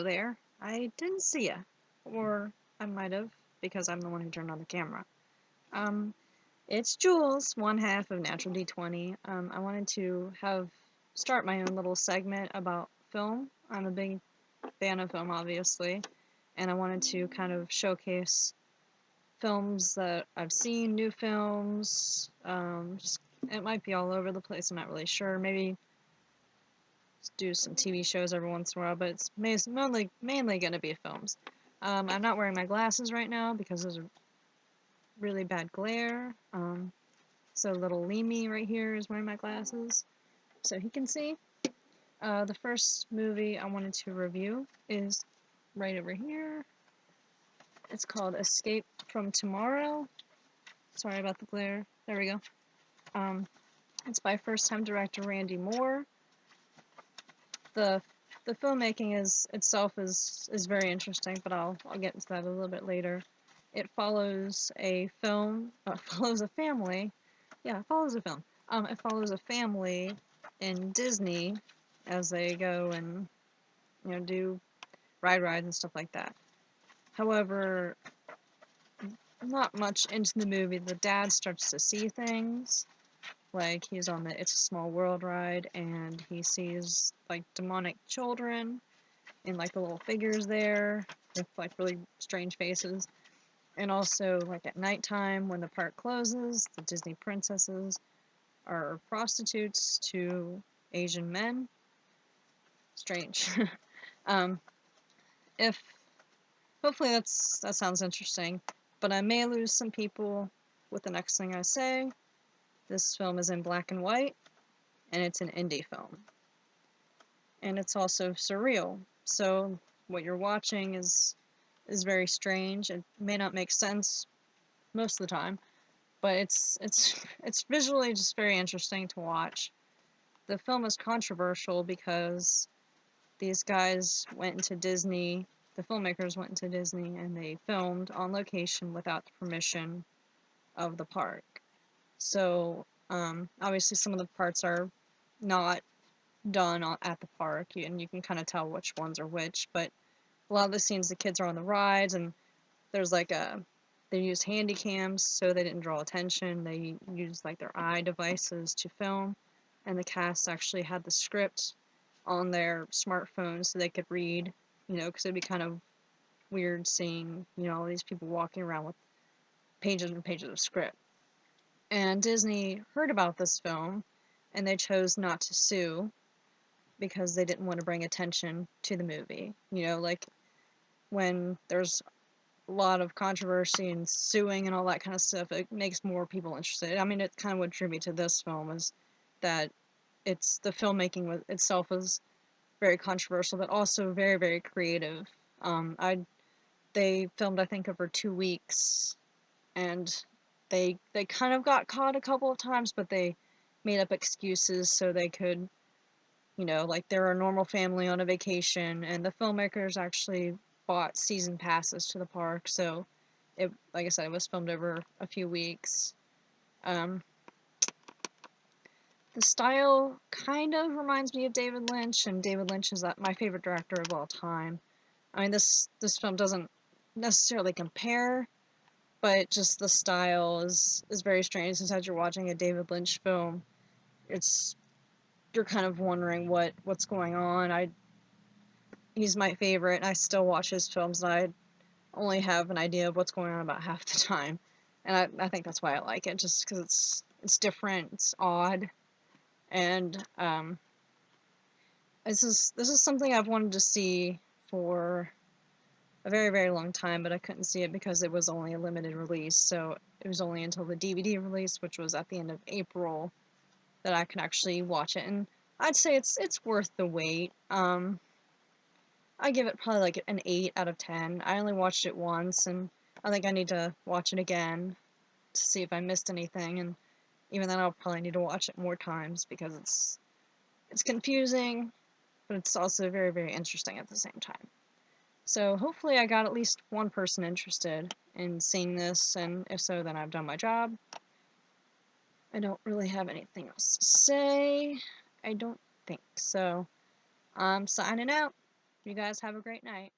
there. I didn't see ya. Or I might have, because I'm the one who turned on the camera. Um, it's Jules, one half of Natural D20. I wanted to start my own little segment about film. I'm a big fan of film, obviously, and I wanted to kind of showcase films that I've seen, new films. Just it might be all over the place. I'm not really sure. Maybe do some TV shows every once in a while, but it's mainly going to be films. I'm not wearing my glasses right now because there's a really bad glare. So little Leamy right here is wearing my glasses, so he can see. The first movie I wanted to review is right over here. It's called Escape from Tomorrow. Sorry about the glare. There we go. It's by first-time director Randy Moore. The filmmaking is very interesting, but I'll get into that a little bit later. It follows a follows a family. Yeah, it follows a film. It follows a family in Disney as they go and do rides and stuff like that. However, not much into the movie, the dad starts to see things. Like, he's on the It's a Small World ride, and he sees, like, demonic children and, like, the little figures there with, like, really strange faces. And also, like, at nighttime, when the park closes, the Disney princesses are prostitutes to Asian men. Strange. um, if Hopefully that sounds interesting, but I may lose some people with the next thing I say. This film is in black and white, and it's an indie film. And it's also surreal, so what you're watching is very strange. It may not make sense most of the time, but it's visually just very interesting to watch. The film is controversial because these guys went into Disney, the filmmakers went into Disney, and they filmed on location without the permission of the park. So, obviously some of the parts are not done at the park, and you can kind of tell which ones are which, but a lot of the scenes the kids are on the rides, and there's like they use handy cams so they didn't draw attention. They used like their eye devices to film, and the cast actually had the script on their smartphones so they could read, because it'd be kind of weird seeing, all these people walking around with pages and pages of script. And Disney heard about this film, and they chose not to sue because they didn't want to bring attention to the movie. Like when there's a lot of controversy and suing and all that kind of stuff, it makes more people interested. I mean, it kind of what drew me to this film is that the filmmaking itself is very controversial, but also very, very creative. They filmed, I think, over 2 weeks, and they kind of got caught a couple of times, but they made up excuses so they could, like they're a normal family on a vacation, and the filmmakers actually bought season passes to the park, so like I said, it was filmed over a few weeks. The style kind of reminds me of David Lynch, and David Lynch is my favorite director of all time. I mean, this film doesn't necessarily compare, but just the style is very strange. Since as you're watching a David Lynch film, you're kind of wondering what's going on. He's my favorite, and I still watch his films, and I only have an idea of what's going on about half the time. And I think that's why I like it, just because it's different, it's odd, and this is something I've wanted to see for a very, very long time, but I couldn't see it because it was only a limited release, so it was only until the DVD release, which was at the end of April, that I could actually watch it, and I'd say it's worth the wait. I give it probably like an 8 out of 10. I only watched it once, and I think I need to watch it again to see if I missed anything, and even then I'll probably need to watch it more times because it's confusing, but it's also very, very interesting at the same time. So hopefully I got at least one person interested in seeing this, and if so, then I've done my job. I don't really have anything else to say. I don't think so. I'm signing out. You guys have a great night.